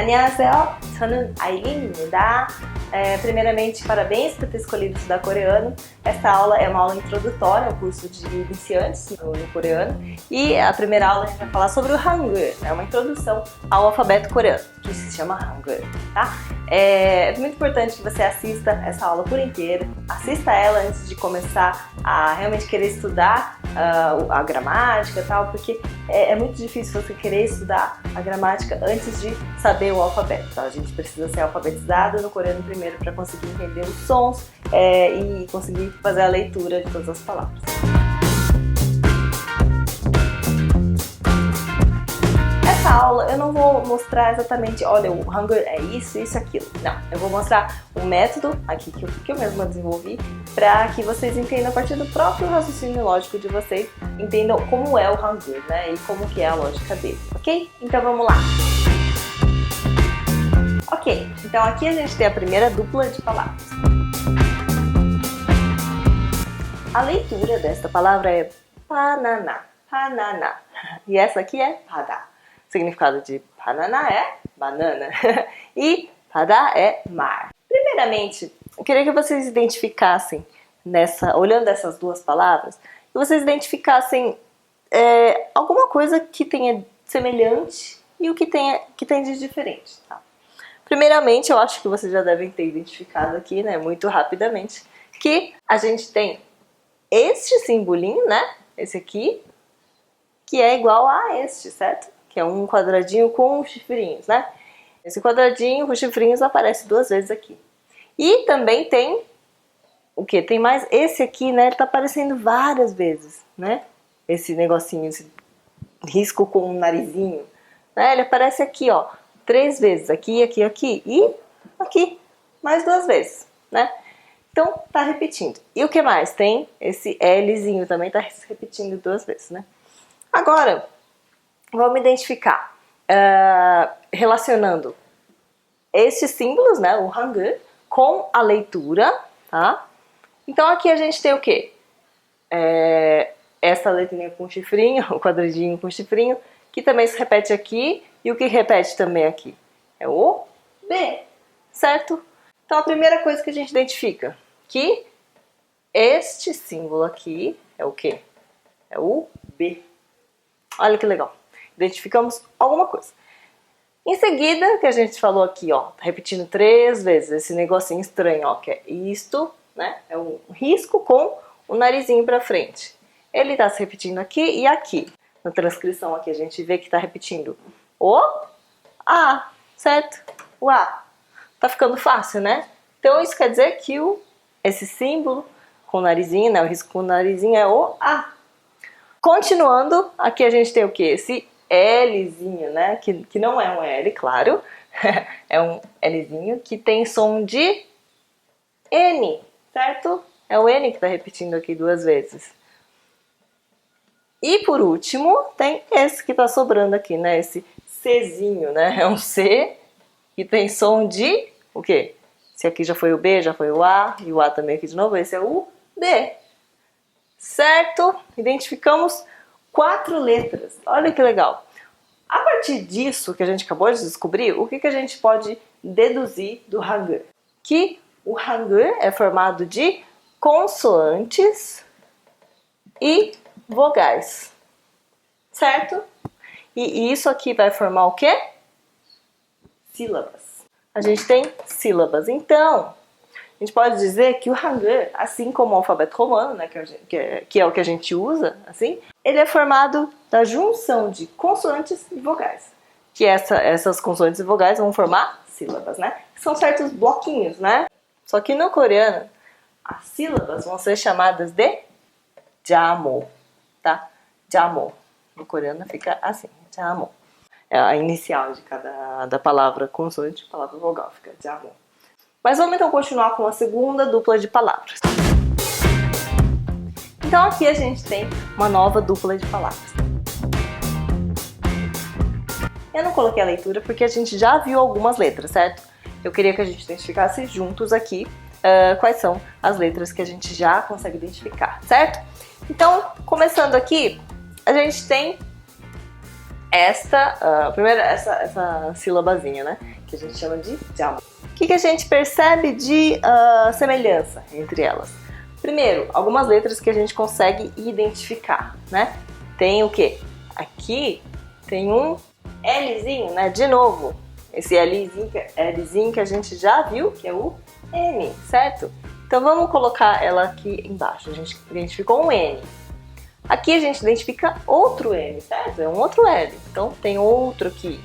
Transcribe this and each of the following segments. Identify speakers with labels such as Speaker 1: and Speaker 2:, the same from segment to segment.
Speaker 1: 안녕하세요. 저는 아일린입니다. Primeiramente, parabéns por ter escolhido estudar coreano. Essa aula é uma aula introdutória ao curso de iniciantes no coreano. E a primeira aula a gente vai falar sobre o Hangul, é uma introdução ao alfabeto coreano, que se chama Hangul, tá? É muito importante que você assista essa aula por inteiro. Assista ela antes de começar a realmente querer estudar a gramática e tal, porque é muito difícil você querer estudar a gramática antes de saber o alfabeto, tá? A gente precisa ser alfabetizado no coreano primeiro para conseguir entender os sons e conseguir fazer a leitura de todas as palavras. Nessa aula eu não vou mostrar exatamente, olha, o Hangul é isso, isso, aquilo. Não, eu vou mostrar um método aqui que eu mesma desenvolvi para que vocês entendam a partir do próprio raciocínio lógico de vocês, entendam como é o Hangul, né, e como que é a lógica dele, ok? Então vamos lá! Ok, então aqui a gente tem a primeira dupla de palavras. A leitura desta palavra é banana, banana. E essa aqui é bada. O significado de banana é banana. E bada é mar. Primeiramente, eu queria que vocês identificassem, olhando essas duas palavras, que vocês identificassem alguma coisa que tenha semelhante e o que tem de diferente, tá? Primeiramente, eu acho que vocês já devem ter identificado aqui, né, muito rapidamente, que a gente tem este simbolinho, né, esse aqui, que é igual a este, certo? Que é um quadradinho com chifrinhos, né? Esse quadradinho com chifrinhos aparece duas vezes aqui. E também tem, o que? Tem mais esse aqui, né, ele tá aparecendo várias vezes, né? Esse negocinho, esse risco com um narizinho, né? Ele aparece aqui, ó. 3 vezes, aqui, aqui, aqui e aqui, mais 2 vezes, né? Então, tá repetindo. E o que mais? Tem esse Lzinho também, tá repetindo 2 vezes, né? Agora, vamos identificar, relacionando esses símbolos, né, o Hangul, com a leitura, tá? Então, aqui a gente tem o quê? Essa letrinha com chifrinho, o quadradinho com chifrinho, que também se repete aqui, e o que repete também aqui? É o B, certo? Então a primeira coisa que a gente identifica, que este símbolo aqui é o quê? É o B. Olha que legal. Identificamos alguma coisa. Em seguida, que a gente falou aqui, ó, tá repetindo 3 vezes esse negocinho estranho, ó, que é isto, né? É um risco com o narizinho para frente. Ele tá se repetindo aqui e aqui. Na transcrição aqui a gente vê que tá repetindo o A, certo? O A. Tá ficando fácil, né? Então isso quer dizer que esse símbolo com o narizinho, né? O risco com o narizinho é o A. Continuando, aqui a gente tem o quê? Esse Lzinho, né? Que não é um L, claro. É um Lzinho que tem som de N, certo? É o N que tá repetindo aqui 2 vezes. E por último, tem esse que tá sobrando aqui, né? Esse Czinho, né? É um C que tem som de o quê? Esse aqui já foi o B, já foi o A, e o A também aqui de novo, esse é o D. Certo? Identificamos 4 letras. Olha que legal. A partir disso que a gente acabou de descobrir, o que a gente pode deduzir do Hangul? Que o Hangul é formado de consoantes e vogais, certo? E isso aqui vai formar o quê? Sílabas. A gente tem sílabas. Então, a gente pode dizer que o Hangul, assim como o alfabeto romano, né, que é o que a gente usa, assim, ele é formado da junção de consoantes e vogais. Que essas consoantes e vogais vão formar sílabas, né? São certos bloquinhos, né? Só que no coreano, as sílabas vão ser chamadas de jamo, tá? Jamo. No coreano fica assim, jamo. É a inicial de da palavra consoante, palavra vogal, fica jamo. Mas vamos então continuar com a segunda dupla de palavras. Então aqui a gente tem uma nova dupla de palavras. Eu não coloquei a leitura porque a gente já viu algumas letras, certo? Eu queria que a gente identificasse juntos aqui quais são as letras que a gente já consegue identificar, certo? Então, começando aqui, a gente tem primeiro essa sílabazinha, né? Que a gente chama de jamo. O que a gente percebe de semelhança entre elas? Primeiro, algumas letras que a gente consegue identificar, né? Tem o quê? Aqui tem um Lzinho, né? De novo, esse Lzinho que a gente já viu, que é o N, certo? Então vamos colocar ela aqui embaixo. A gente identificou um N. Aqui a gente identifica outro N, certo? É um outro L. Então tem outro aqui.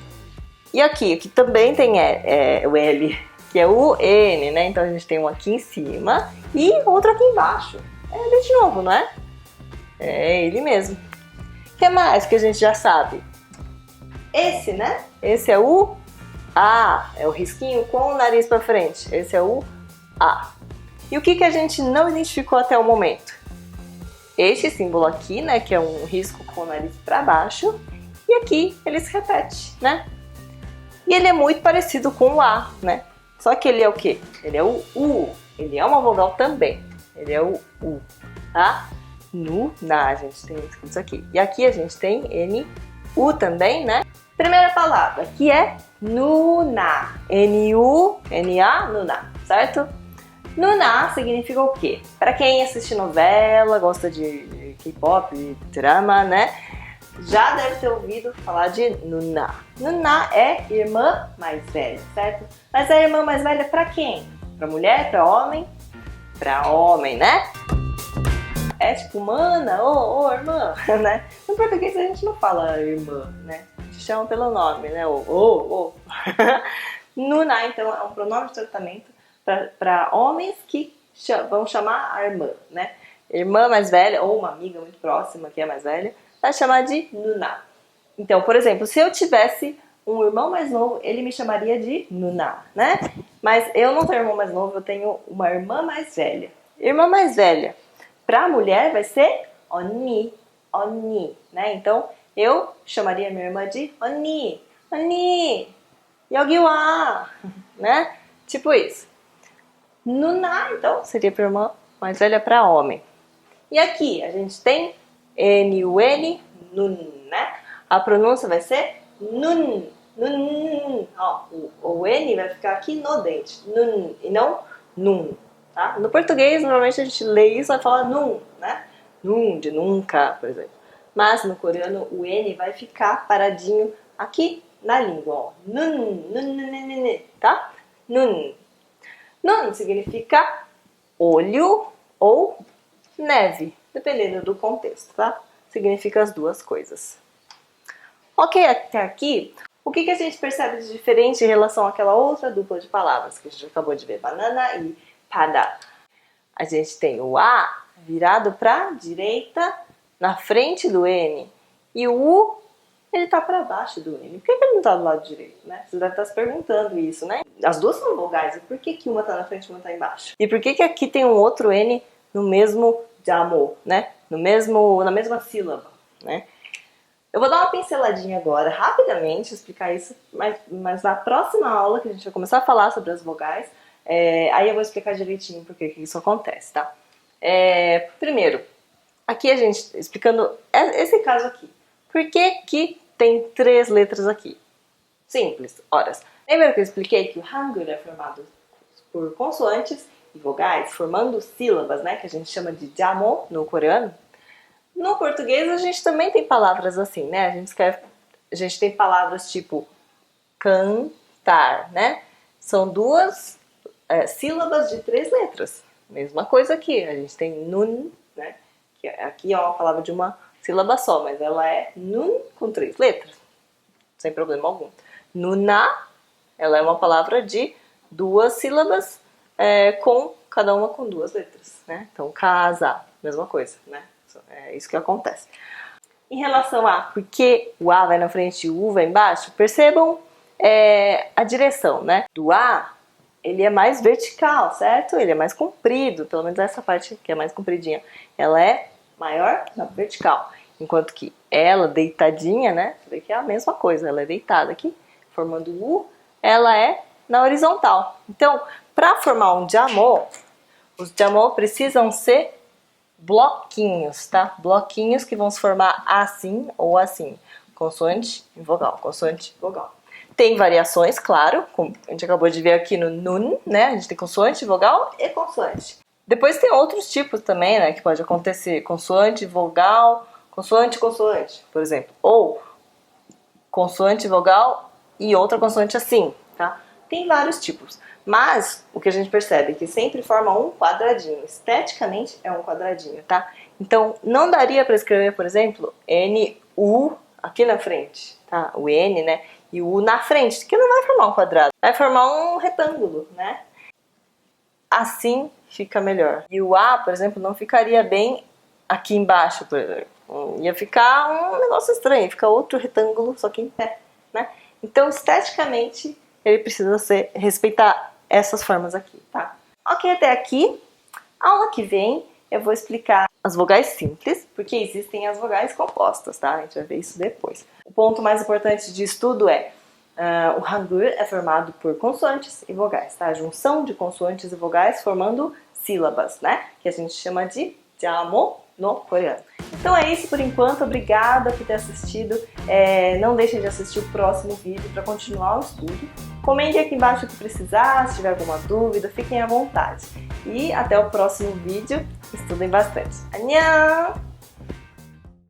Speaker 1: E aqui, que também tem o L, que é o N, né? Então a gente tem um aqui em cima e outro aqui embaixo. É ele de novo, não é? É ele mesmo. O que mais que a gente já sabe? Esse, né? Esse é o A, é o risquinho com o nariz para frente. Esse é o A. E o que a gente não identificou até o momento? Este símbolo aqui, né? Que é um risco com o nariz para baixo. E aqui ele se repete, né? E ele é muito parecido com o A, né? Só que ele é o quê? Ele é o U. Ele é uma vogal também. Ele é o U, tá? Na, a gente tem isso aqui. E aqui a gente tem N-U também, né? Primeira palavra, que é Nuna. N-U-N-A, Nuna, certo? Nuna significa o quê? Para quem assiste novela, gosta de K-pop, de drama, né? Já deve ter ouvido falar de Nuna. Nuna é irmã mais velha, certo? Mas a irmã mais velha para quem? Para mulher, para homem? Para homem, né? É tipo mana, ô irmã, né? No português a gente não fala irmã, né? A gente chama pelo nome, né? Nuna, então, é um pronome de tratamento para homens que vão chamar a irmã, né? Irmã mais velha ou uma amiga muito próxima que é mais velha, vai chamar de Nuna. Então, por exemplo, se eu tivesse um irmão mais novo, ele me chamaria de Nuna, né? Mas eu não tenho irmão mais novo, eu tenho uma irmã mais velha. Irmã mais velha, para mulher vai ser Onni, né? Então, eu chamaria minha irmã de Onni, Yogiwa, né? Tipo isso. Nuna, então, seria para irmã mais velha para homem. E aqui a gente tem N-U-N, nun, né? A pronúncia vai ser nun. Ó, o N vai ficar aqui no dente, nun, e não num, tá? No português, normalmente a gente lê isso e vai falar num, né? Num, de nunca, por exemplo. Mas no coreano, o N vai ficar paradinho aqui na língua, ó. Nun, tá? Nun. Nun significa olho ou neve, dependendo do contexto, tá? Significa as duas coisas. Ok, até aqui, o que a gente percebe de diferente em relação àquela outra dupla de palavras que a gente acabou de ver, banana e pada? A gente tem o A virado para direita, na frente do N, e o U, ele tá para baixo do N. Por que ele não tá do lado direito, né? Você deve estar se perguntando isso, né? As duas são vogais, e por que uma tá na frente e uma tá embaixo? E por que aqui tem um outro N no mesmo jamo, né? Na mesma sílaba, né? Eu vou dar uma pinceladinha agora, rapidamente, explicar isso, mas na próxima aula, que a gente vai começar a falar sobre as vogais, aí eu vou explicar direitinho por que isso acontece, tá? Primeiro, aqui a gente, explicando esse caso aqui. Por que tem 3 letras aqui? Simples, horas. Lembra que eu expliquei que o Hangul é formado por consoantes e vogais, formando sílabas, né? Que a gente chama de jamo no coreano. No português a gente também tem palavras assim, né? A gente tem palavras tipo cantar, né? São 2 sílabas de 3 letras. Mesma coisa aqui, a gente tem nun, né? Que aqui é uma palavra de uma sílaba só, mas ela é nun com 3 letras, sem problema algum. Nuna, ela é uma palavra de 2 sílabas, com cada uma com 2 letras, né? Então, casa, mesma coisa, né? É isso que acontece. Em relação a por que o A vai na frente e o U vai embaixo, percebam a direção, né? Do A, ele é mais vertical, certo? Ele é mais comprido, pelo menos essa parte que é mais compridinha. Ela é maior na vertical. Enquanto que ela, deitadinha, né? Você vê que é a mesma coisa, ela é deitada aqui, formando o U, ela é na horizontal. Então, para formar um jamo, os jamo precisam ser bloquinhos, tá? Bloquinhos que vão se formar assim ou assim. consoante e vogal, consoante e vogal. Tem variações, claro, como a gente acabou de ver aqui no nun, né? A gente tem consoante, vogal e consoante. Depois tem outros tipos também, né? Que pode acontecer consoante, vogal, consoante, consoante, por exemplo. Ou consoante, vogal e outra consoante assim, tá? Tem vários tipos. Mas o que a gente percebe é que sempre forma um quadradinho. Esteticamente é um quadradinho, tá? Então não daria para escrever, por exemplo, N-U aqui na frente, tá? O N, né? E o U na frente, que não vai formar um quadrado, vai formar um retângulo, né? Assim fica melhor. E o A, por exemplo, não ficaria bem aqui embaixo, por exemplo. Ia ficar um negócio estranho, fica outro retângulo, só que em pé, né? Então, esteticamente, ele precisa respeitar essas formas aqui, tá? Ok, até aqui. Aula que vem eu vou explicar as vogais simples, porque existem as vogais compostas, tá? A gente vai ver isso depois. O ponto mais importante de estudo é o Hangul é formado por consoantes e vogais, tá? A junção de consoantes e vogais formando sílabas, né? Que a gente chama de jamo no coreano. Então é isso por enquanto, obrigada por ter assistido. Não deixem de assistir o próximo vídeo para continuar o estudo. Comente aqui embaixo o que precisar, se tiver alguma dúvida, fiquem à vontade. E até o próximo vídeo, estudem bastante. Annyeong!